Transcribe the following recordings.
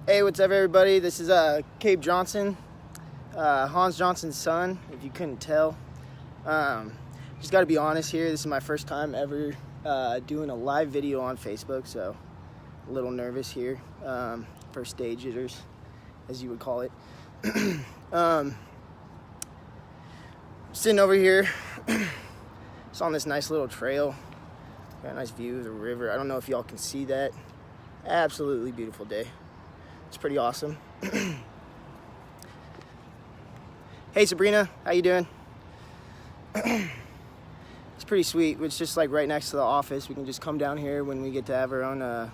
Hey, what's up, everybody? This is Cabe Johnson, Hans Johnson's son, if you couldn't tell. Just got to be honest here. This is my first time ever doing a live video on Facebook, so a little nervous here. First stage jitters, as you would call it. Sitting over here, it's on this nice little trail. Got a nice view of the river. I don't know if y'all can see that. Absolutely beautiful day. It's pretty awesome. Hey Sabrina, how you doing? It's pretty sweet. It's just like right next to the office. We can just come down here when we get to have our own,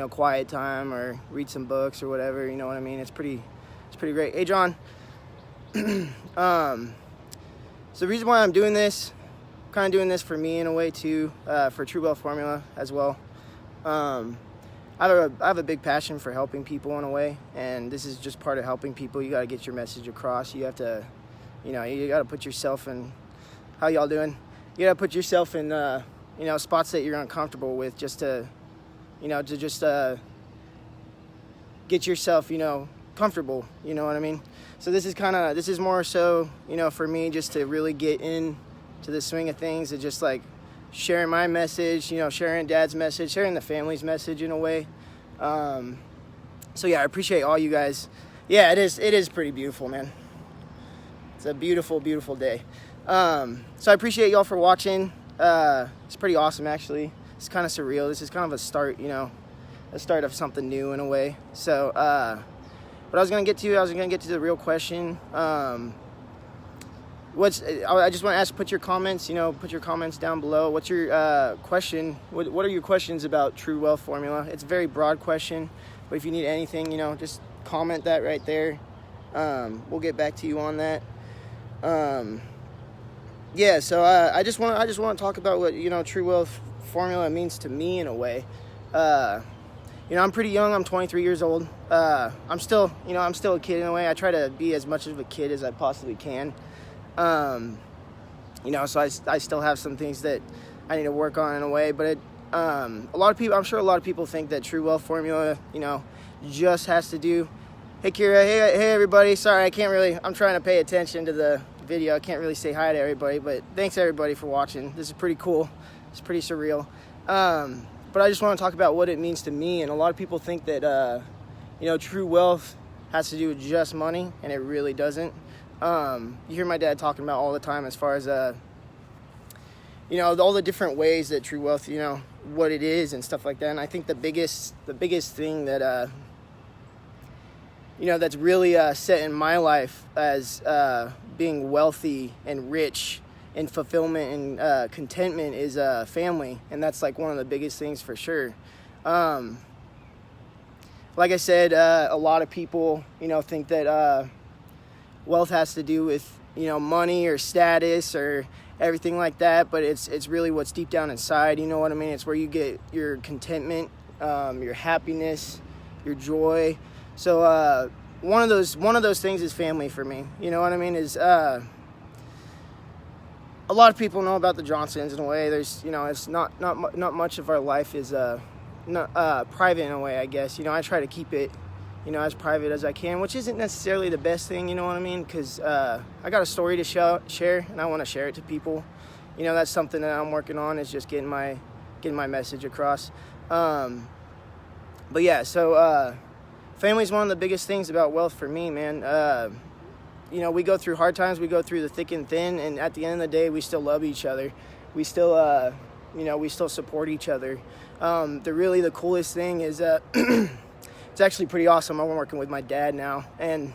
quiet time or read some books or whatever. You know what I mean? It's pretty great. Hey John. So the reason why I'm doing this, kind of doing this for me in a way too, for True Wealth Formula as well. I have a big passion for helping people in a way, and this is just part of helping people. You got to get your message across. You have to, you got to put yourself in, how y'all doing? You got to put yourself in, spots that you're uncomfortable with just to, get yourself, comfortable, you know what I mean? So this is more so, for me just to really get into the swing of things and just like sharing my message, sharing Dad's message, sharing the family's message in a way. So yeah, I appreciate all you guys. Yeah, it is pretty beautiful, man. It's a beautiful, beautiful day. So I appreciate y'all for watching. It's pretty awesome, actually. It's kind of surreal. This is kind of a start, a start of something new in a way. So, what I was going to get to the real question. I just want to ask, put your comments down below. What's your question? What are your questions about True Wealth Formula? It's a very broad question, but if you need anything, just comment that right there. We'll get back to you on that. Yeah, so I just want to talk about what, True Wealth Formula means to me in a way. I'm pretty young. I'm 23 years old. I'm still a kid in a way. I try to be as much of a kid as I possibly can. So I still have some things that I need to work on in a way, but I'm sure a lot of people think that True Wealth Formula, just has to do, hey Kira, hey everybody, sorry, I'm trying to pay attention to the video. I can't really say hi to everybody, but thanks everybody for watching. This is pretty cool. It's pretty surreal. But I just want to talk about what it means to me, and a lot of people think that, true wealth has to do with just money, and it really doesn't. You hear my dad talking about all the time as far as, all the different ways that true wealth, what it is and stuff like that. And I think the biggest thing that, that's really set in my life as being wealthy and rich and fulfillment and contentment is family. And that's like one of the biggest things for sure. Like I said, a lot of people, think that wealth has to do with, money or status or everything like that, but it's really what's deep down inside, you know what I mean? It's where you get your contentment, your happiness, your joy. So one of those things is family for me, you know what I mean? Is a lot of people know about the Johnsons in a way. There's, it's not much of our life is not private in a way, I guess. I try to keep it as private as I can, which isn't necessarily the best thing, you know what I mean? Because I got a story to share, and I want to share it to people. That's something that I'm working on, is just getting my message across. But yeah, so family's one of the biggest things about wealth for me, man. We go through hard times, we go through the thick and thin, and at the end of the day, we still love each other. We still, we still support each other. The coolest thing is it's actually pretty awesome. I'm working with my dad now, and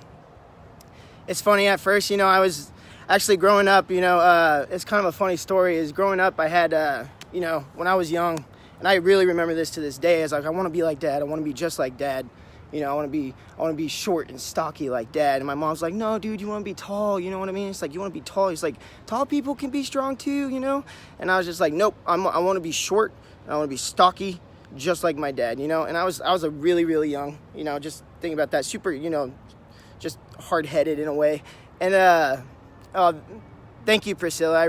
it's funny at first, I was actually growing up, it's kind of a funny story, is growing up, I had, when I was young, and I really remember this to this day, I was like, I want to be like Dad. I want to be just like Dad. I want to be short and stocky like Dad. And my mom's like, no, dude, you want to be tall. You know what I mean? It's like, you want to be tall. He's like, tall people can be strong too, And I was just like, nope, I want to be short. And I want to be stocky, just like my dad, And I was a really, really young, just thinking about that, super, just hard-headed in a way. And thank you, Priscilla.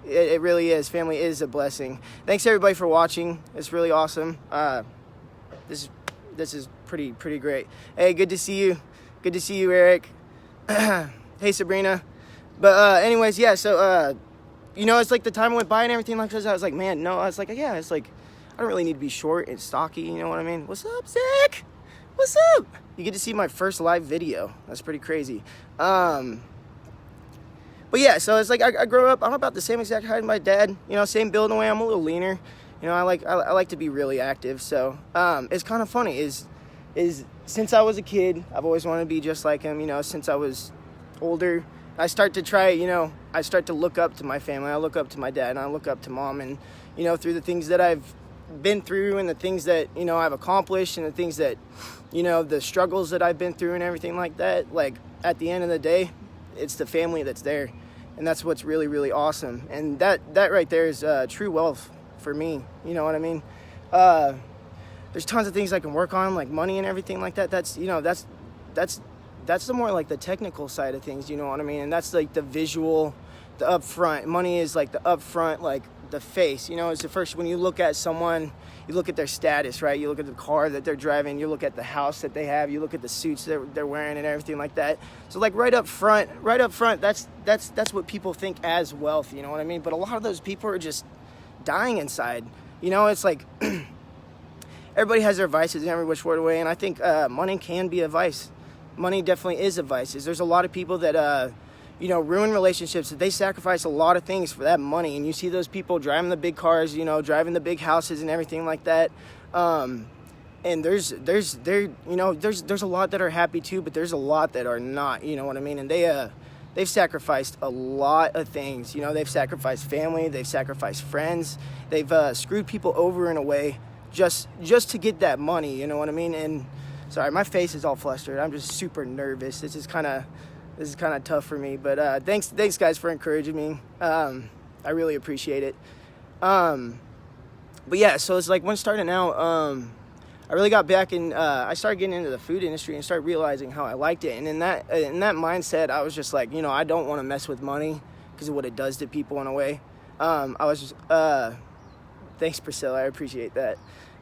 It really is. Family is a blessing. Thanks everybody for watching. It's really awesome. This this is pretty great. Hey, good to see you, Eric. Hey, Sabrina. But anyways, yeah, so it's like the time went by and everything like this. I was like, man, no, I was like, yeah, it's like I don't really need to be short and stocky, you know what I mean? What's up, Zach? What's up? You get to see my first live video. That's pretty crazy. But yeah, so it's like I grew up, I'm about the same exact height as my dad, same build in a way. I'm a little leaner. I like to be really active. So it's kind of funny is since I was a kid, I've always wanted to be just like him. Since I was older, I start to try, I start to look up to my family. I look up to my dad and I look up to mom, and through the things that I've been through and the things that I've accomplished and the things that the struggles that I've been through and everything like that, like at the end of the day, it's the family that's there, and that's what's really, really awesome. And that right there is true wealth for me. You know what I mean? There's tons of things I can work on, like money and everything like that. That's the more like the technical side of things, you know what I mean? And that's like the visual, the upfront. Money is like the upfront, like the face, it's the first. When you look at someone, you look at their status, right? You look at the car that they're driving, you look at the house that they have, you look at the suits that they're wearing and everything like that. So like right up front, that's what people think as wealth, you know what I mean? But a lot of those people are just dying inside. It's like everybody has their vices in every which way, and I think money can be a vice. Money definitely is a vice. There's a lot of people that ruin relationships, that they sacrifice a lot of things for that money. And you see those people driving the big cars, driving the big houses and everything like that. And there's a lot that are happy too, but there's a lot that are not, you know what I mean? And they've sacrificed a lot of things. They've sacrificed family, they've sacrificed friends, they've screwed people over in a way just to get that money, you know what I mean? And sorry, my face is all flustered. I'm just super nervous. This is kind of tough for me, but thanks guys for encouraging me. I really appreciate it. But yeah, so it's like when starting out, I really got back in. I started getting into the food industry and started realizing how I liked it. And in that mindset, I was just like, I don't want to mess with money because of what it does to people in a way. I was just, thanks Priscilla, I appreciate that.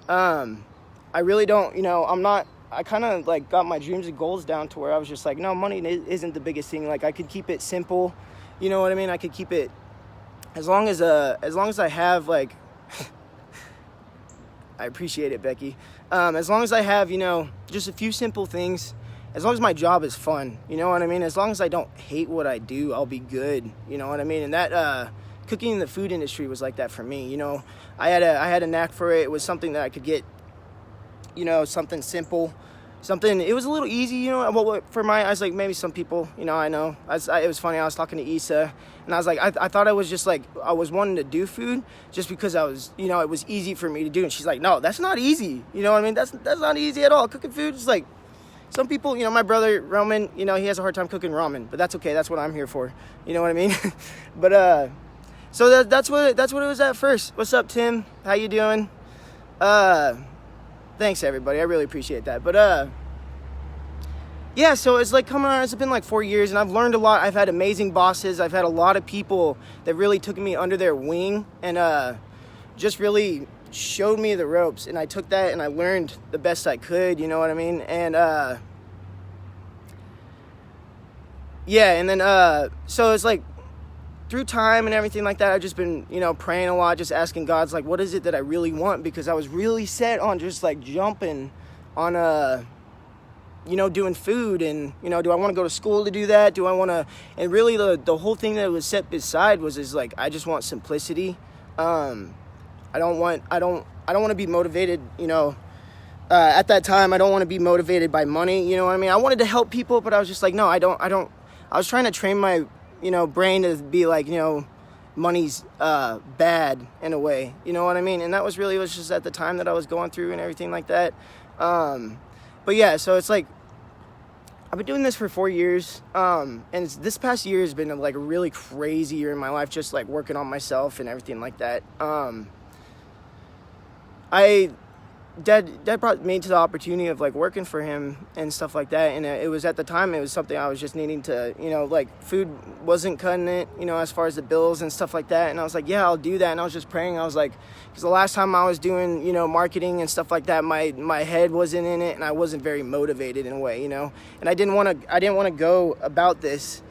I really don't, I kind of like got my dreams and goals down to where I was just like, no, money isn't the biggest thing. Like I could keep it simple, you know what I mean? I could keep it as long as I have like, I appreciate it, Becky. As long as I have, just a few simple things, as long as my job is fun, you know what I mean? As long as I don't hate what I do, I'll be good, you know what I mean? And that, cooking in the food industry was like that for me, I had a knack for it. It was something that I could get, something simple, it was a little easy, for my eyes, like maybe some people, I know. It was funny, I was talking to Issa, and I was like, I thought I was just like, I was wanting to do food just because I was, it was easy for me to do. And she's like, no, that's not easy. You know what I mean? That's not easy at all. Cooking food is like, some people, my brother, Roman, he has a hard time cooking ramen, but that's okay. That's what I'm here for. You know what I mean? But, so that's what it was at first. What's up, Tim? How you doing? Thanks, everybody. I really appreciate that. But, yeah, so it's like coming on, it's been like 4 years, and I've learned a lot. I've had amazing bosses. I've had a lot of people that really took me under their wing and just really showed me the ropes. And I took that and I learned the best I could, you know what I mean? And, yeah, and then, so it's like, through time and everything like that, I've just been, praying a lot, just asking God's like, what is it that I really want? Because I was really set on just like jumping on, doing food and, do I want to go to school to do that? Do I want to, and really the whole thing that was set beside was like, I just want simplicity. I don't want to be motivated, at that time, I don't want to be motivated by money, you know what I mean? I wanted to help people, but I was just like, no, I was trying to train my, brain to be like, money's bad in a way, you know what I mean? And that was just at the time that I was going through and everything like that. But yeah, so it's like, I've been doing this for 4 years, and this past year has been like a really crazy year in my life, just like working on myself and everything like that. dad brought me to the opportunity of like working for him and stuff like that, and it was, at the time, it was something I was just needing to, like, food wasn't cutting it, as far as the bills and stuff like that. And I was like, yeah, I'll do that. And I was just praying. I was like, because the last time I was doing, marketing and stuff like that, my head wasn't in it, and I wasn't very motivated in a way, and I didn't want to go about this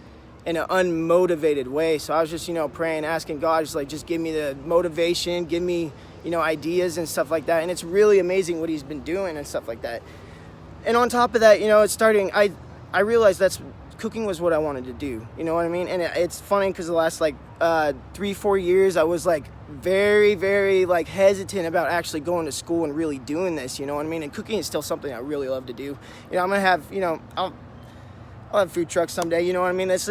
in an unmotivated way. So I was just, praying, asking God, just give me the motivation, give me, ideas and stuff like that. And it's really amazing what he's been doing and stuff like that. And on top of that, it's starting, I realized cooking was what I wanted to do. You know what I mean? And it's funny because the last 3-4 years, I was very, very hesitant about actually going to school and really doing this. You know what I mean? And cooking is still something I really love to do. I'm gonna have, I'll have food trucks someday, you know what I mean? It's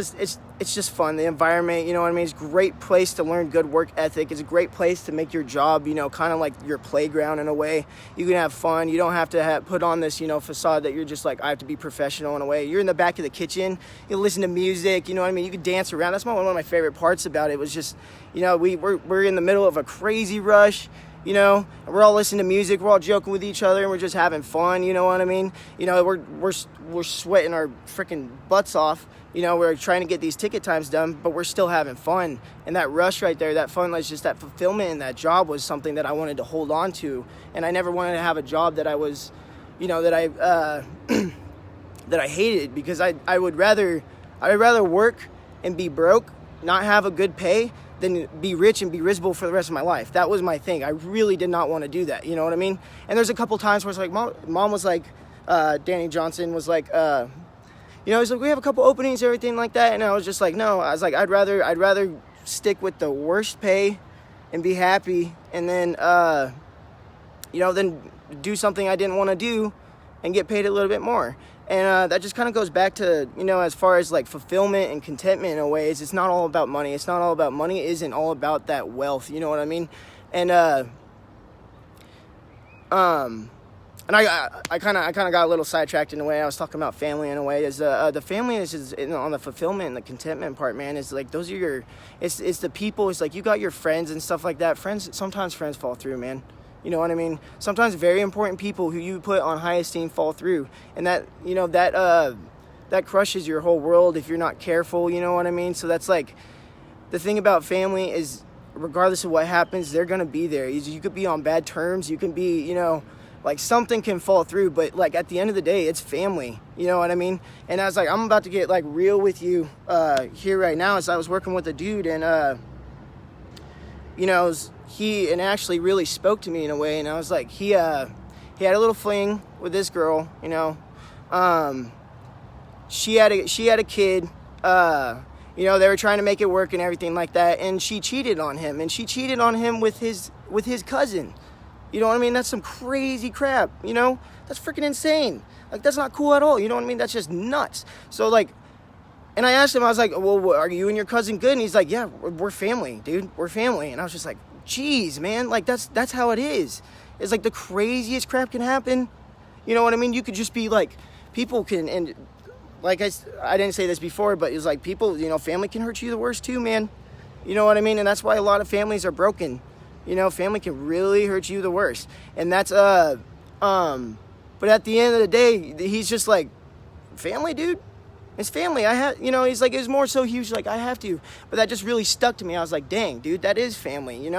just fun. The environment, you know what I mean? It's a great place to learn good work ethic. It's a great place to make your job, kind of like your playground in a way. You can have fun. You don't have to put on this, facade that you're just I have to be professional in a way. You're in the back of the kitchen. You listen to music, you know what I mean? You can dance around. That's one of my favorite parts about it was just, we're in the middle of a crazy rush. And we're all listening to music, we're all joking with each other, and we're just having fun, you know what I mean? We're sweating our freaking butts off, we're trying to get these ticket times done, but we're still having fun. And that rush right there, that fun, just that fulfillment in that job was something that I wanted to hold on to. And I never wanted to have a job that I was, that I hated, because I would rather work and be broke, not have a good pay, than be rich and be miserable for the rest of my life. That was my thing. I really did not want to do that. You know what I mean? And there's a couple times where it's mom was Danny Johnson was he's we have a couple openings, everything like that. And I was just no. I was I'd rather stick with the worst pay and be happy, and then, then do something I didn't want to do and get paid a little bit more. And that just kind of goes back to, as far as fulfillment and contentment in a way, it's not all about money. It's not all about money. It isn't all about that wealth. You know what I mean? And I kind of got a little sidetracked in a way. I was talking about family in a way. Is the family is on the fulfillment and the contentment part, man. Is those are it's the people. It's you got your friends and stuff like that. Sometimes friends fall through, man. You know what I mean? Sometimes very important people who you put on high esteem fall through. And that, that crushes your whole world if you're not careful, you know what I mean? So that's the thing about family is, regardless of what happens, they're going to be there. You could be on bad terms. You can be, something can fall through. But at the end of the day, it's family. You know what I mean? And I was I'm about to get real with you here right now. As I was working with a dude, and, he actually really spoke to me in a way. And I was he had a little fling with this girl, she had a kid, they were trying to make it work and everything like that. And she cheated on him, with his cousin. You know what I mean? That's some crazy crap, that's freaking insane. That's not cool at all. You know what I mean? That's just nuts. So and I asked him, I was well, are you and your cousin good? And he's yeah, we're family, dude. We're family. And I was just geez, man, that's how it is. It's the craziest crap can happen. You know what I mean? You could just be people can, and I didn't say this before, but it's people, family can hurt you the worst too, man. You know what I mean? And that's why a lot of families are broken. Family can really hurt you the worst. And that's, but at the end of the day, he's just family, dude. It's family. I have, he's it was more so huge, I have to. But that just really stuck to me. I was dang, dude, that is family,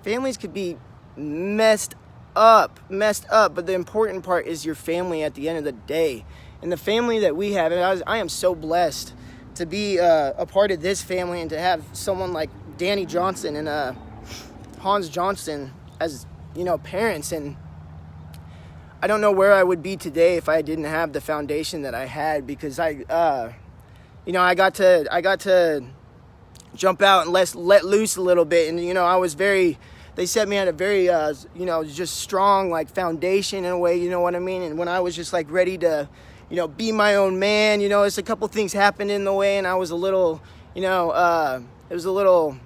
Families could be messed up. But the important part is your family at the end of the day. And the family that we have, and I am so blessed to be a part of this family and to have someone like Danny Johnson and Hans Johnson as, parents. And I don't know where I would be today if I didn't have the foundation that I had, because I got to jump out and let loose a little bit. And, they set me at a very, just strong, foundation in a way, you know what I mean? And when I was just ready to, be my own man, it's a couple things happened in the way, and I was a little, it was a little,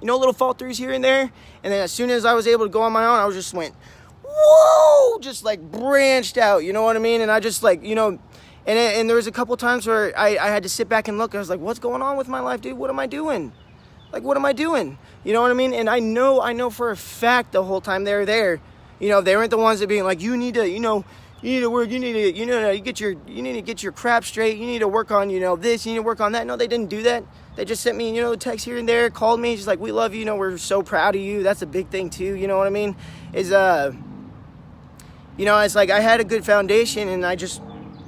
little fall throughs here and there. And then as soon as I was able to go on my own, I just went, whoa, just branched out, you know what I mean? And I just and there was a couple times where I had to sit back and look. I was what's going on with my life, dude? What am I doing? What am I doing? You know what I mean? And I know for a fact the whole time they were there, They weren't the ones that being like, you need to, you need to work, you need to get your crap straight, you need to work on, this, you need to work on that. No, they didn't do that. They just sent me, a text here and there, called me, just like, we love you, we're so proud of you. That's a big thing too, you know what I mean? It's like I had a good foundation and I just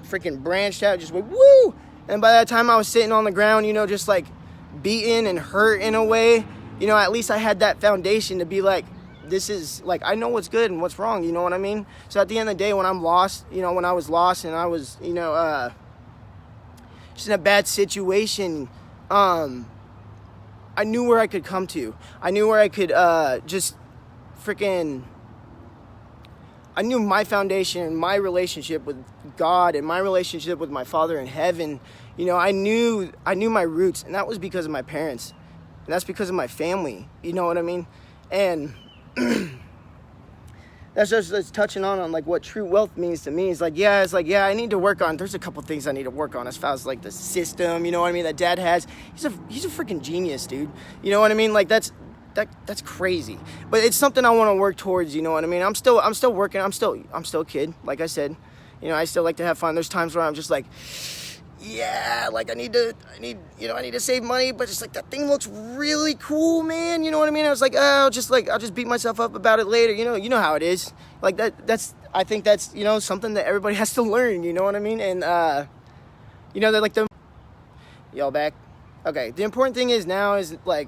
freaking branched out, just went, woo! And by that time I was sitting on the ground, just like beaten and hurt in a way, at least I had that foundation to be like, this is like, I know what's good and what's wrong, you know what I mean? So at the end of the day, when I'm lost, when I was lost and I was, just in a bad situation, I knew where I could come to. I knew where I could I knew my foundation, my relationship with God and my relationship with my Father in heaven. I knew my roots, and that was because of my parents. And that's because of my family, you know what I mean? And that's touching on like what true wealth means to me. It's like, I need to work on, there's a couple things I need to work on as far as like the system, you know what I mean, that Dad has. He's a freaking genius, dude. You know what I mean? Like that's crazy. But it's something I want to work towards, you know what I mean? I'm still working. I'm still a kid, like I said. I still like to have fun. There's times where I'm just like, yeah, like I need to save money, but it's like that thing looks really cool, man. You know what I mean? I was like, I'll just beat myself up about it later. You know how it is. Like I think that's something that everybody has to learn. You know what I mean? And they're like y'all back. Okay. The important thing is now is like,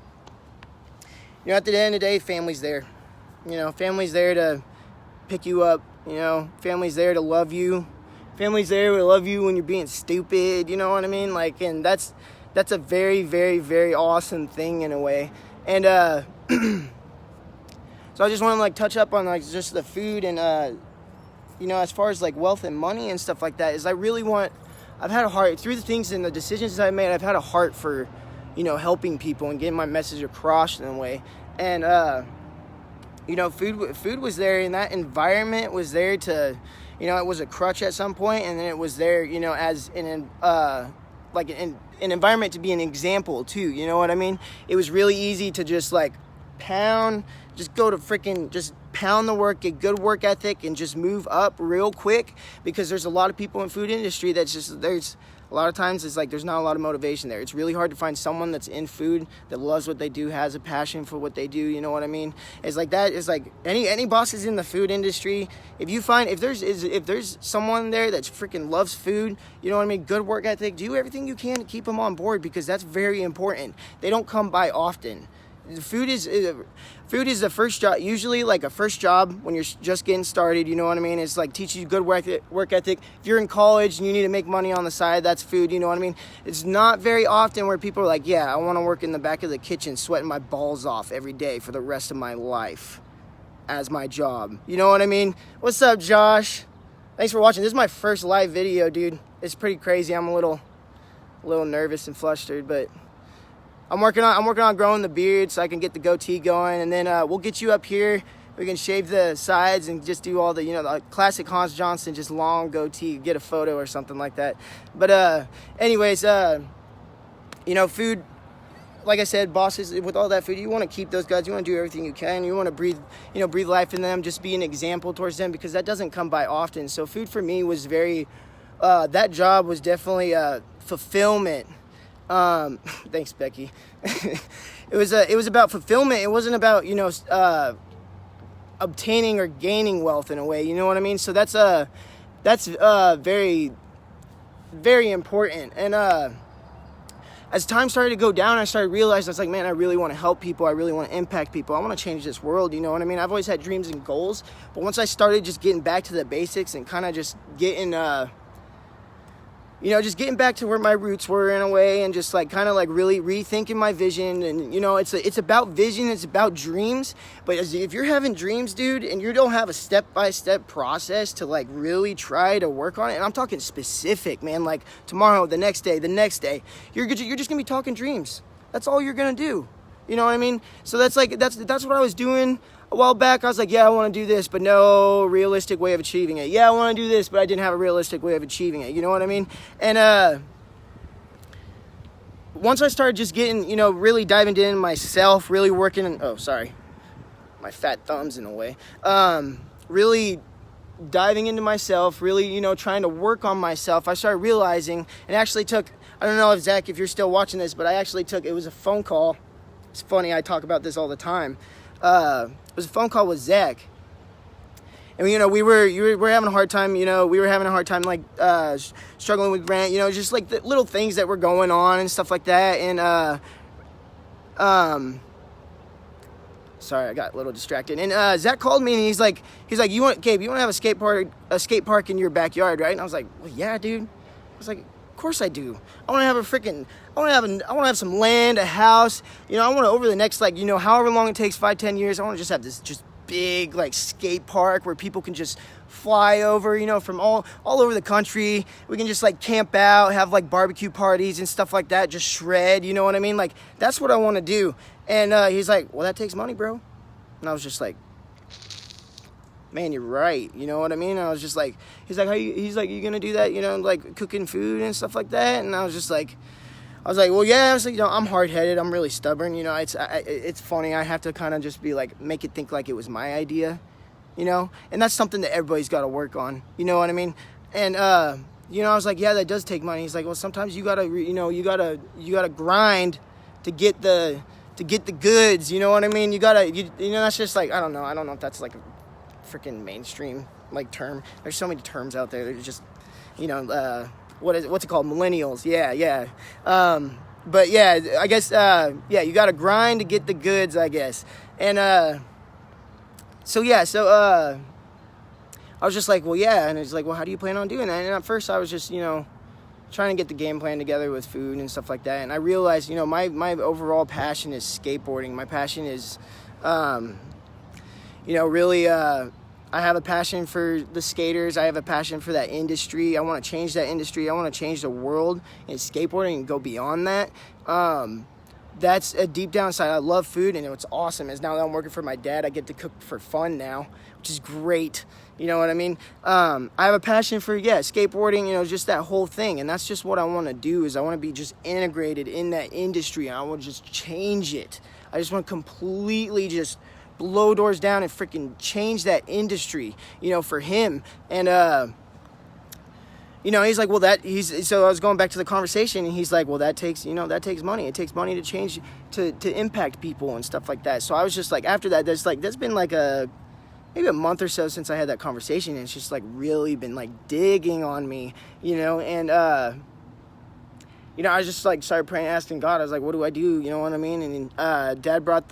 at the end of the day, family's there. Family's there to pick you up. Family's there to love you. Family's there to love you when you're being stupid, you know what I mean? Like, and that's a very, very, very awesome thing in a way. And so I just want to like touch up on like just the food and as far as like wealth and money and stuff like that, is I've had a heart through the things and the decisions I made. I've had a heart for helping people and getting my message across in a way. And food was there, and that environment was there to it was a crutch at some point, and then it was there, as an environment to be an example too, you know what I mean? It was really easy to just like pound the work, get good work ethic, and just move up real quick, because there's a lot of people in food industry there's a lot of times it's like there's not a lot of motivation there. It's really hard to find someone that's in food that loves what they do, has a passion for what they do, you know what I mean? It's like that. It's like any bosses in the food industry, if there's someone there that freaking loves food, you know what I mean, good work ethic, do everything you can to keep them on board, because that's very important. They don't come by often. Food is the first job, usually like a first job when you're just getting started, you know what I mean? It's like teaches you good work ethic. If you're in college and you need to make money on the side, that's food, you know what I mean? It's not very often where people are like, yeah, I want to work in the back of the kitchen sweating my balls off every day for the rest of my life as my job. You know what I mean? What's up, Josh? Thanks for watching. This is my first live video, dude. It's pretty crazy. I'm a little nervous and flustered, but I'm working on growing the beard so I can get the goatee going, and then we'll get you up here. We can shave the sides and just do all the, the classic Hans Johnson, just long goatee, get a photo or something like that. But anyways, food, like I said, bosses, with all that food, you want to keep those guys. You want to do everything you can. You want to breathe life in them, just be an example towards them, because that doesn't come by often. So food for me was very, that job was definitely fulfillment. Thanks, Becky. It was about fulfillment. It wasn't about, obtaining or gaining wealth in a way, you know what I mean? So that's very, very important. And, as time started to go down, I started realizing, I was like, man, I really want to help people. I really want to impact people. I want to change this world, you know what I mean? I've always had dreams and goals, but once I started just getting back to the basics and kind of just getting, just getting back to where my roots were in a way, and just like kind of like really rethinking my vision. And it's about vision, it's about dreams. But if you're having dreams, dude, and you don't have a step-by-step process to like really try to work on it, and I'm talking specific, man, like tomorrow, the next day, you're just gonna be talking dreams. That's all you're gonna do, you know what I mean? So that's what I was doing a while back. I was like, yeah, I want to do this, but no realistic way of achieving it. Yeah, I want to do this, but I didn't have a realistic way of achieving it. You know what I mean? And once I started just getting, really diving in myself, really working, my fat thumb's in a way. really diving into myself, really, you know, trying to work on myself, I started realizing, and actually took, I don't know if Zach, if you're still watching this, but it was a phone call. It's funny, I talk about this all the time. It was a phone call with Zach. And, you know, we were having a hard time, you know, like, struggling with rent, you know, just like the little things that were going on and stuff like that. And, sorry, I got a little distracted. And, Zach called me and he's like, Cabe, you want to have a skate park in your backyard, right? And I was like, well, yeah, dude. I was like, of course I do. I want to have some land, a house, you know, I want to, over the next, like, you know, however long it takes, 5-10 years, I want to just have this just big, like, skate park where people can just fly over, you know, from all over the country. We can just, like, camp out, have, like, barbecue parties and stuff like that, just shred, you know what I mean? Like, that's what I want to do. And he's like, well, that takes money, bro. And I was just like, man, you're right, you know what I mean? And I was just like, he's like, you gonna do that, you know, like, cooking food and stuff like that? And I was like, well, yeah. I was like, you know, I'm hard-headed. I'm really stubborn. You know, it's funny. I have to kind of just be like, make it think like it was my idea, you know? And that's something that everybody's got to work on. You know what I mean? And, you know, I was like, yeah, that does take money. He's like, well, sometimes you gotta, you know, you gotta grind to get the goods. You know what I mean? You know, that's just like, I don't know if that's like a freaking mainstream, like, term. There's so many terms out there. They're just, you know, what's it called? Millennials. Yeah. But yeah, I guess, yeah, you got to grind to get the goods, I guess. And, so I was just like, well, yeah. And it's like, well, how do you plan on doing that? And at first I was just, you know, trying to get the game plan together with food and stuff like that. And I realized, you know, my overall passion is skateboarding. My passion is, you know, really, I have a passion for the skaters. I have a passion for that industry. I want to change that industry. I want to change the world in skateboarding and go beyond that. That's a deep down side. I love food, and what's awesome is now that I'm working for my dad, I get to cook for fun now, which is great. You know what I mean? I have a passion for, skateboarding, you know, just that whole thing. And that's just what I want to do, is I want to be just integrated in that industry. And I want to just change it. I just want to completely just blow doors down and freaking change that industry, you know, for him. And, you know, he's like, well, so I was going back to the conversation, and he's like, well, that takes money. It takes money to change, to impact people and stuff like that. So I was just like, after that, that's been like maybe a month or so since I had that conversation, and it's just like really been like digging on me, you know. And, you know, I just like started praying, asking God. I was like, what do I do? You know what I mean? And, Dad brought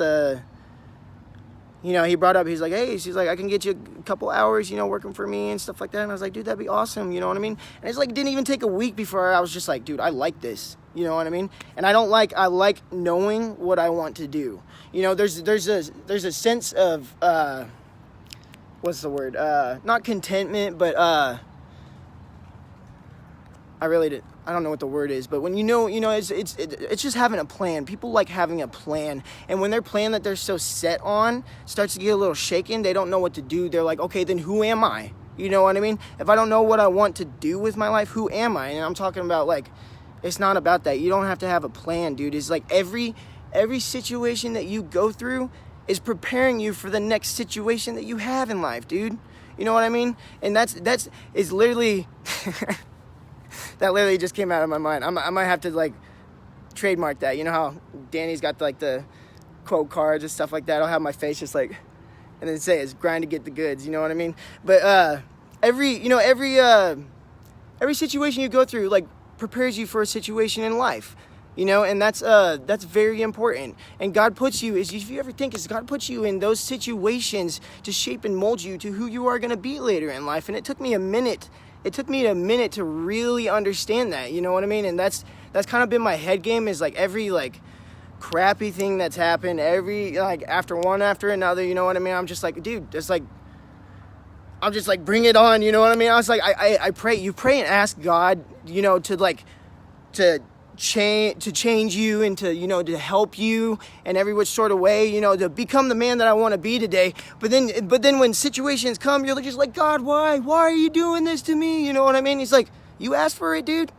he brought up, he's like, hey, she's like, I can get you a couple hours, you know, working for me and stuff like that. And I was like, dude, that'd be awesome. You know what I mean? And it's like, it didn't even take a week before I was just like, dude, I like this. You know what I mean? And I like knowing what I want to do. You know, there's a sense of, what's the word? Not contentment, but, I don't know what the word is, but when you know, it's just having a plan. People like having a plan, and when their plan that they're so set on starts to get a little shaken, they don't know what to do. They're like, okay, then who am I? You know what I mean? If I don't know what I want to do with my life, who am I? And I'm talking about, like, it's not about that. You don't have to have a plan, dude. It's like every situation that you go through is preparing you for the next situation that you have in life, dude. You know what I mean? And that's literally. That literally just came out of my mind. I might have to, like, trademark that. You know how Danny's got, like, the quote cards and stuff like that? I'll have my face just, like, and then say it's grind to get the goods. You know what I mean? But every situation you go through, like, prepares you for a situation in life. You know, and that's very important. And God puts you, if you ever think, God puts you in those situations to shape and mold you to who you are going to be later in life. And it took me a minute. It took me a minute to really understand that, you know what I mean? And that's kind of been my head game, is like every, like, crappy thing that's happened, every, like, after one after another, you know what I mean? I'm just like, dude, I'm just like, bring it on, you know what I mean? I was like, I pray and ask God, you know, to change you and to, you know, to help you in every which sort of way, you know, to become the man that I want to be today. But then when situations come, you're just like, God, why are you doing this to me? You know what I mean? He's like, you asked for it, dude.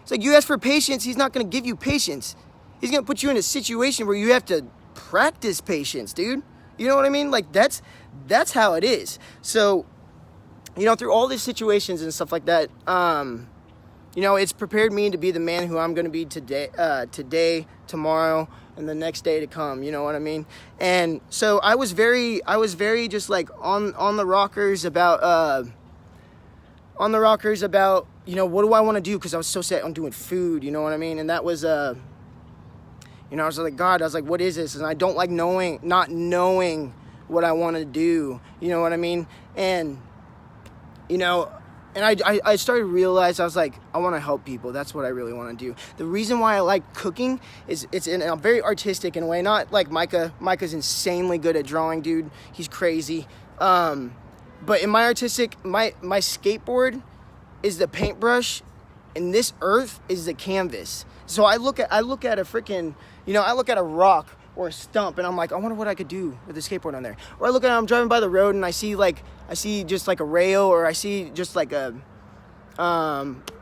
It's like, you asked for patience. He's not going to give you patience. He's going to put you in a situation where you have to practice patience, dude. You know what I mean? Like, that's that's how it is. So, through all these situations and stuff like that, it's prepared me to be the man who I'm going to be today, tomorrow, and the next day to come. You know what I mean? And so I was very just like on the rockers about, what do I want to do? Because I was so set on doing food. You know what I mean? And that was, I was like, God, I was like, what is this? And I don't like not knowing what I want to do. You know what I mean? And, and I started to realize, I was like, I want to help people. That's what I really want to do. The reason why I like cooking is I'm very artistic in a way. Not like Micah. Micah's insanely good at drawing, dude. He's crazy. But in my artistic, my skateboard is the paintbrush, and this earth is the canvas. So I look at a freaking, I look at a rock or a stump, and I'm like, I wonder what I could do with a skateboard on there. Or I'm driving by the road, and I see just like a rail, or I see just like a,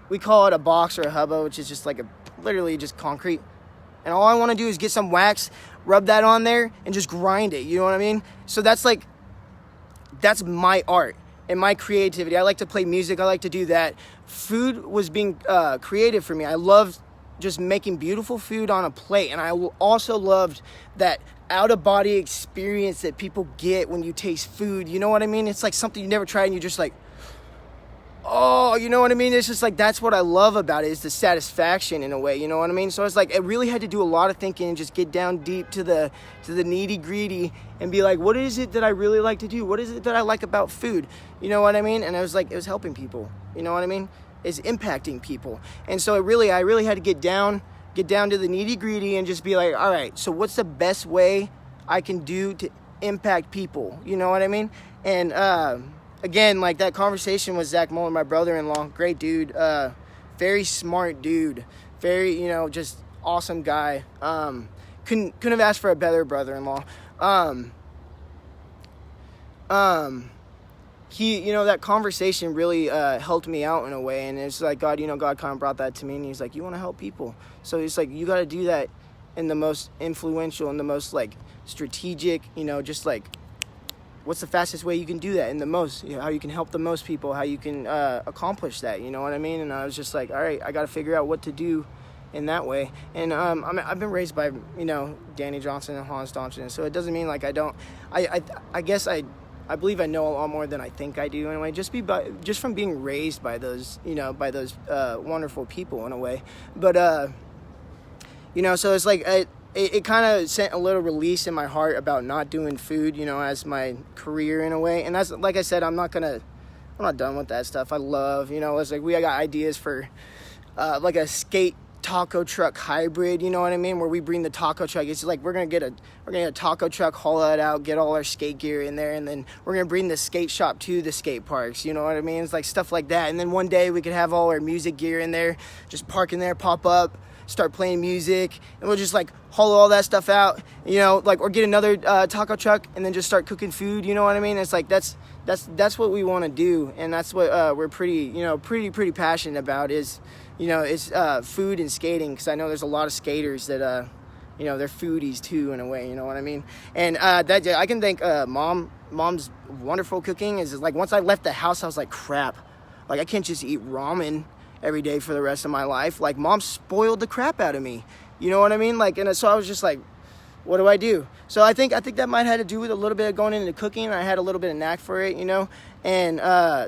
we call it a box or a hubba, which is just like literally just concrete. And all I want to do is get some wax, rub that on there, and just grind it. You know what I mean? So that's my art and my creativity. I like to play music. I like to do that. Food was being creative for me. I loved just making beautiful food on a plate. And I also loved that out-of-body experience that people get when you taste food. You know what I mean? It's like something you never tried, and you're just like, oh, you know what I mean? It's just like, that's what I love about it, is the satisfaction in a way, you know what I mean? So it's like, I really had to do a lot of thinking and just get down deep to the nitty-gritty and be like, what is it that I really like to do? What is it that I like about food? You know what I mean? And I was like, it was helping people. You know what I mean? It's impacting people. And so I really had to get down to the nitty-gritty and just be like, all right, so what's the best way I can do to impact people? You know what I mean? And again, like that conversation with Zach Muller, my brother-in-law, great dude, very smart dude, very, just awesome guy. Couldn't have asked for a better brother-in-law. He, that conversation really helped me out in a way, and it's like God kind of brought that to me, and he's like, you want to help people, so he's like, you got to do that in the most influential and the most like strategic, just like, what's the fastest way you can do that in the most, how you can help the most people, how you can accomplish that, you know what I mean? And I was just like, all right, I got to figure out what to do in that way. And I've been raised by, Danny Johnson and Hans Johnson, so it doesn't mean like I don't, I guess I believe I know a lot more than I think I do in a way, just from being raised by those, wonderful people in a way. But, so it's like, it kind of sent a little release in my heart about not doing food, as my career in a way. And that's, like I said, I'm not done with that stuff. I love, it's like, we got ideas for, like a skate taco truck hybrid, you know what I mean, where we bring the taco truck. It's like we're gonna get a taco truck, haul it out, get all our skate gear in there, and then we're gonna bring the skate shop to the skate parks, you know what I mean? It's like stuff like that. And then one day we could have all our music gear in there, just park in there, pop up, start playing music, and we'll just like haul all that stuff out, or get another taco truck and then just start cooking food, you know what I mean? It's like that's what we want to do, and that's what we're pretty passionate about, is it's food and skating, because I know there's a lot of skaters that they're foodies too in a way, you know what I mean? And that I can thank mom's wonderful cooking. Is like, once I left the house, I was like, crap, like I can't just eat ramen every day for the rest of my life. Like, mom spoiled the crap out of me, you know what I mean? Like, and so I was just like, what do I do? So I think that might have to do with a little bit of going into cooking. I had a little bit of knack for it, and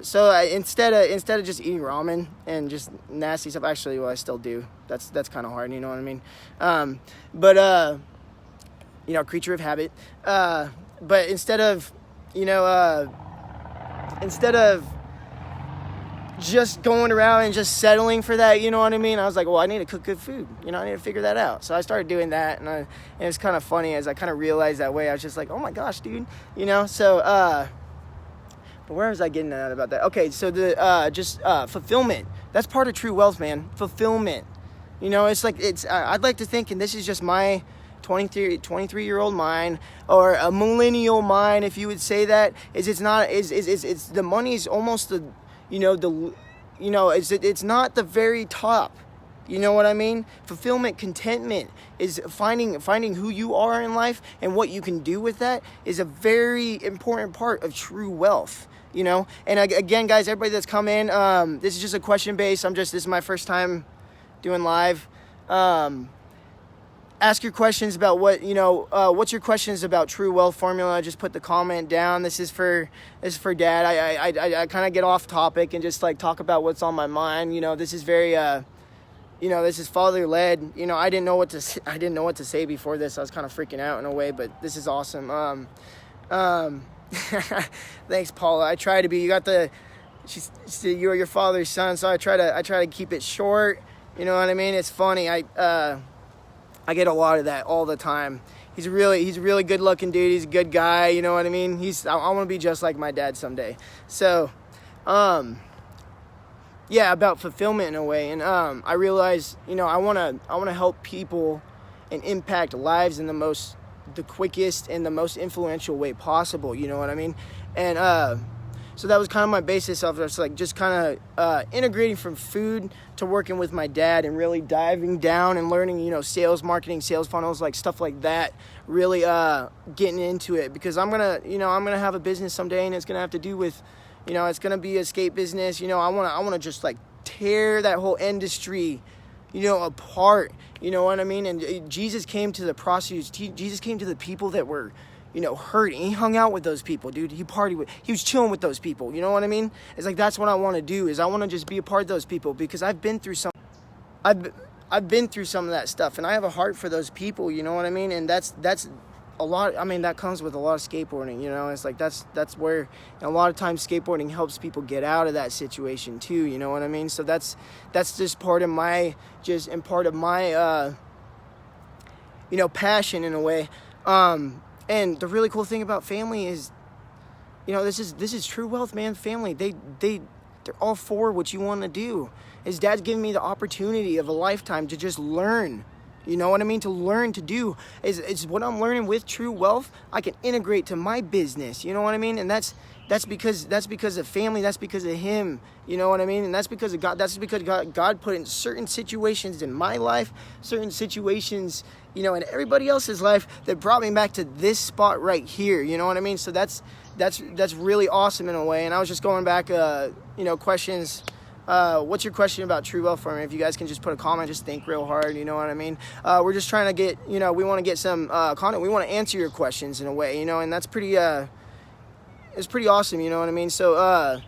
so instead of just eating ramen and just nasty stuff, actually, well, I still do. That's kind of hard, you know what I mean? But creature of habit. But instead of just going around and just settling for that, you know what I mean? I was like, well, I need to cook good food. I need to figure that out. So I started doing that, and it's kind of funny as I kind of realized that way. I was just like, oh my gosh, dude, So, but where was I getting at about that? Okay, so the fulfillment. That's part of true wealth, man. Fulfillment. It's like I'd like to think, and this is just my 23-year-old mind, or a millennial mind, if you would say that, it's the money is almost it's not the very top. You know what I mean? Fulfillment, contentment is finding who you are in life and what you can do with that is a very important part of true wealth. You know, and again, guys, everybody that's come in, this is just a question based. This is my first time doing live. Ask your questions about what's your questions about true wealth formula. Just put the comment down. This is for Dad. I kind of get off topic and just like talk about what's on my mind. You know, this is very, this is father led. You know, I didn't know what to say before this. I was kind of freaking out in a way, but this is awesome. Thanks, Paula. I try to be. You're your father's son, so I try to keep it short. You know what I mean? It's funny. I get a lot of that all the time. He's a really good looking dude. He's a good guy. You know what I mean? I want to be just like my dad someday. So, yeah, about fulfillment in a way. And I realize, I want to help people and impact lives in the quickest and the most influential way possible, you know what I mean? And so that was kind of my basis of just kind of integrating from food to working with my dad and really diving down and learning, sales, marketing, sales funnels, like stuff like that, really getting into it because I'm going to have a business someday and it's going to have to do with, it's going to be a skate business. I want to just like tear that whole industry apart, you know what I mean? And Jesus came to the prostitutes. Jesus came to the people that were, hurting. He hung out with those people, dude. He was chilling with those people. You know what I mean? It's like, that's what I want to do is I want to just be a part of those people because I've been through some of that stuff and I have a heart for those people. You know what I mean? And that's a lot. I mean, that comes with a lot of skateboarding, it's like, that's where a lot of times skateboarding helps people get out of that situation too. You know what I mean? So that's just part of my, passion in a way. And the really cool thing about family is, this is true wealth, man. Family, they're all for what you want to do. His dad's giving me the opportunity of a lifetime to just learn. You know what I mean? To learn to do is what I'm learning with true wealth. I can integrate to my business. You know what I mean? And that's because of family. That's because of him. You know what I mean? And that's because of God. That's because God put in certain situations in my life, certain situations, in everybody else's life that brought me back to this spot right here. You know what I mean? So that's really awesome in a way. And I was just going back, questions. What's your question about true wealth for me? If you guys can just put a comment, just think real hard, you know what I mean? We're just trying to get, we want to get some content. We want to answer your questions in a way, and that's pretty, it's pretty awesome, you know what I mean? So,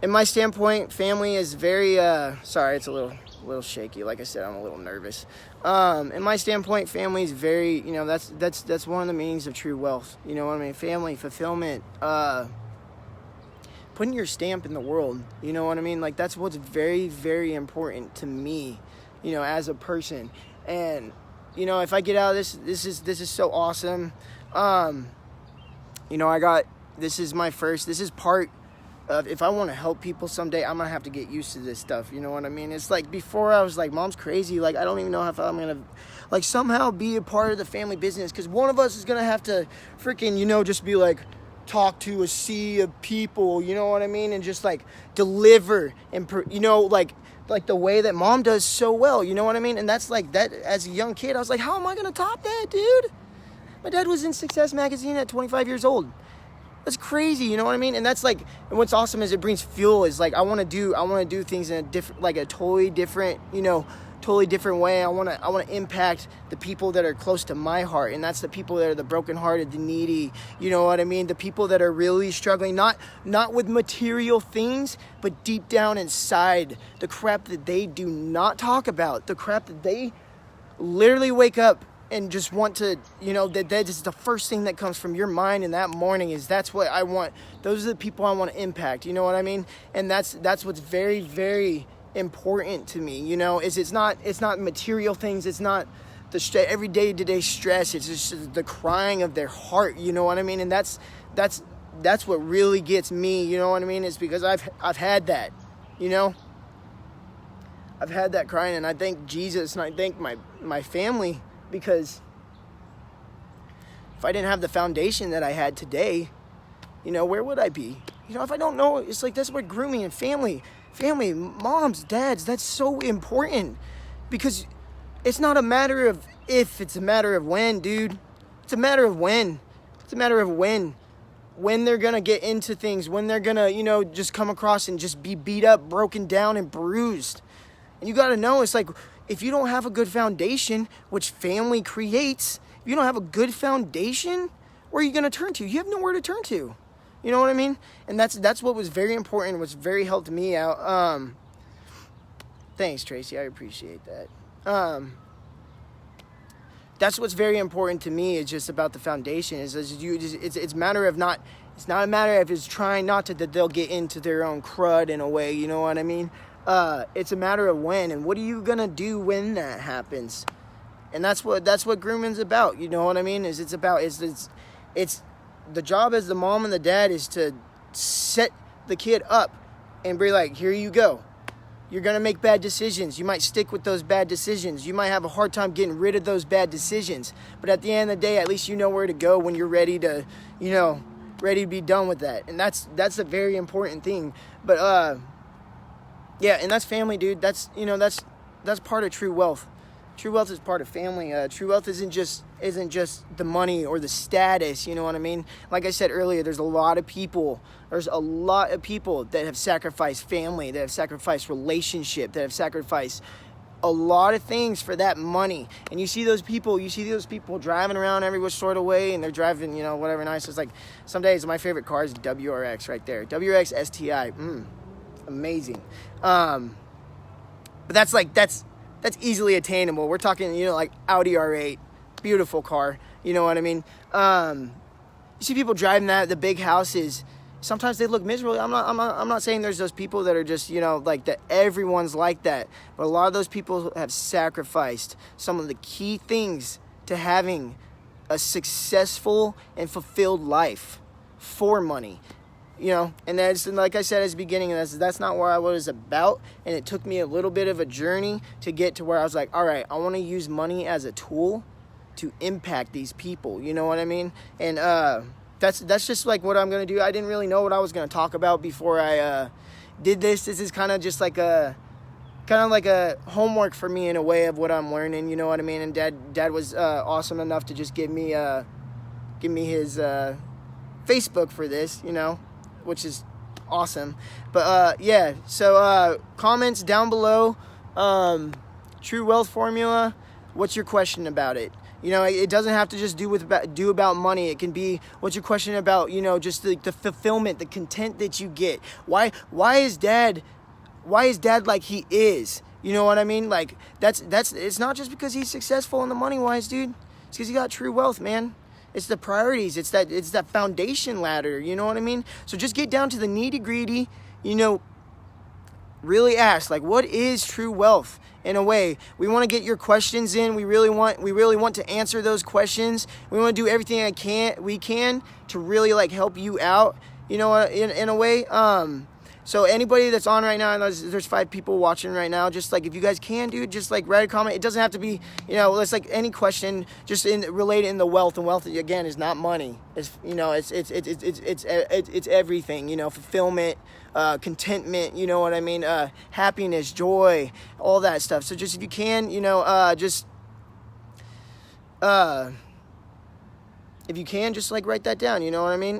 in my standpoint, family is very, sorry, it's a little shaky. Like I said, I'm a little nervous. In my standpoint, family is very, that's one of the meanings of true wealth. You know what I mean? Family, fulfillment, putting your stamp in the world, you know what I mean? Like, that's what's very, very important to me, as a person. And, if I get out of this is so awesome. This is part of, if I want to help people someday, I'm going to have to get used to this stuff, you know what I mean? It's like, before I was like, Mom's crazy, like, I don't even know if I'm going to, like, somehow be a part of the family business, because one of us is going to have to freaking, just be like, talk to a sea of people, you know what I mean? And just like deliver and, like the way that Mom does so well, you know what I mean? And that's like that as a young kid, I was like, how am I going to top that, dude? My dad was in Success Magazine at 25 years old. That's crazy, you know what I mean? And that's like, and what's awesome is it brings fuel. Is like, I want to do things in a different, like a totally different way. I want to impact the people that are close to my heart, and that's the people that are the brokenhearted, the needy. You know what I mean? The people that are really struggling, not with material things, but deep down inside, the crap that they do not talk about, the crap that they literally wake up and just want to, that is the first thing that comes from your mind in that morning. Is that's what I want. Those are the people I want to impact. You know what I mean? And that's what's very, very important to me, is it's not material things. It's not the everyday to day stress. It's just the crying of their heart. You know what I mean? And that's what really gets me. You know what I mean? It's because I've had that, I've had that crying, and I thank Jesus and I thank my family, because if I didn't have the foundation that I had today, where would I be? If I don't know, it's like, that's what grew me. And family, moms, dads, that's so important. because it's not a matter of if, it's a matter of when, dude. It's a matter of when. It's a matter of when they're going to get into things, when they're going to, just come across and just be beat up, broken down, and bruised. And you got to know, it's like, if you don't have a good foundation, which family creates, if you don't have a good foundation, where are you going to turn to? You have nowhere to turn to. You know what I mean? And that's what was very important, what's very helped me out. Thanks, Tracy. I appreciate that. That's what's very important to me, is just about the foundation. It's a matter of not, it's not a matter of it's trying not to, that they'll get into their own crud in a way, you know what I mean? It's a matter of when, and what are you gonna do when that happens? And that's what grooming's about, you know what I mean? It's the job as the mom and the dad is to set the kid up and be like, here you go. You're going to make bad decisions. You might stick with those bad decisions. You might have a hard time getting rid of those bad decisions. But at the end of the day, at least you know where to go when you're ready to, ready to be done with that. And that's a very important thing. But, yeah, and that's family, dude. That's part of true wealth. True wealth is part of family. True wealth isn't just the money or the status, you know what I mean? Like I said earlier, there's a lot of people that have sacrificed family, that have sacrificed relationship, that have sacrificed a lot of things for that money. And you see those people driving around every which sort of way, and they're driving, whatever nice. It's like, some days my favorite car is WRX right there. WRX STI. Amazing. But that's easily attainable. We're talking, like Audi R8, beautiful car. You know what I mean? You see people driving the big houses. Sometimes they look miserable. I'm not saying there's those people that are just, like that. Everyone's like that. But a lot of those people have sacrificed some of the key things to having a successful and fulfilled life for money. And that's, like I said at the beginning, that's not where I was about. And it took me a little bit of a journey to get to where I was like, all right, I want to use money as a tool to impact these people. You know what I mean? And that's just like what I'm going to do. I didn't really know what I was going to talk about before I did this. This is kind of just like a homework for me in a way of what I'm learning. You know what I mean? And dad was awesome enough to just give me his Facebook for this, which is awesome. But yeah, so comments down below. True wealth formula, what's your question about it? It doesn't have to just do about money. It can be, what's your question about, just the fulfillment, the content that you get. Why is dad like he is? You know what I mean? Like that's it's not just because he's successful in the money wise, dude. It's because he got true wealth, man. It's the priorities. It's that foundation ladder. You know what I mean? So just get down to the nitty-gritty, really ask, like, what is true wealth? In a way, we want to get your questions in. We really want to answer those questions. We want to do everything we can to really like help you out, in a way. So anybody that's on right now, and there's 5 people watching right now, just like, if you guys can, dude, just like write a comment. It doesn't have to be, it's like any question, just related in the wealth. And wealth, again, is not money. It's, it's everything, fulfillment, contentment, you know what I mean? Happiness, joy, all that stuff. So just, if you can, if you can, just like write that down, you know what I mean?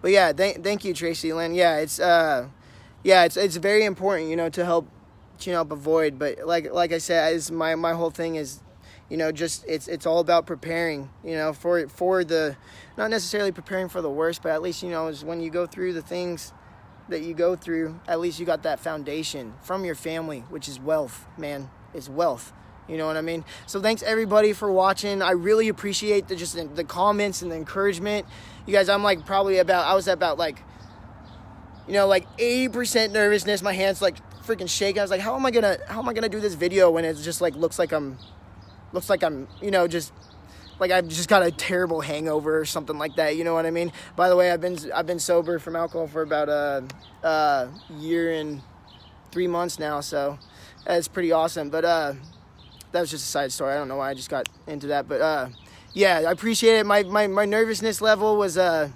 But yeah, thank you, Tracy Lynn. Yeah, it's very important, to help, avoid. But like I said, my whole thing is, just it's all about preparing, for the, not necessarily preparing for the worst, but at least, is when you go through the things that you go through, at least you got that foundation from your family, which is wealth, man. It's wealth. You know what I mean? So thanks everybody for watching. I really appreciate the comments and the encouragement. You guys, I was about like 80% nervousness. My hands like freaking shaking. I was like, how am I gonna do this video when it's just like looks like I'm just like I've just got a terrible hangover or something like that. You know what I mean? By the way, I've been sober from alcohol for about a year and 3 months now, so that's pretty awesome. But that was just a side story. I don't know why I just got into that, but yeah, I appreciate it. My nervousness level was about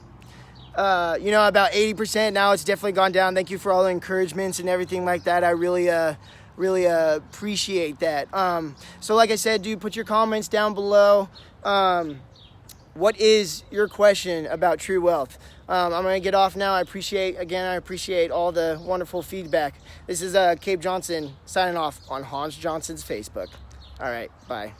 80%. Now it's definitely gone down. Thank you for all the encouragements and everything like that. I really really appreciate that. So like I said, dude, put your comments down below. What is your question about true wealth? I'm going to get off now. I appreciate all the wonderful feedback. This is Cabe Johnson signing off on Hans Johnson's Facebook. All right, bye.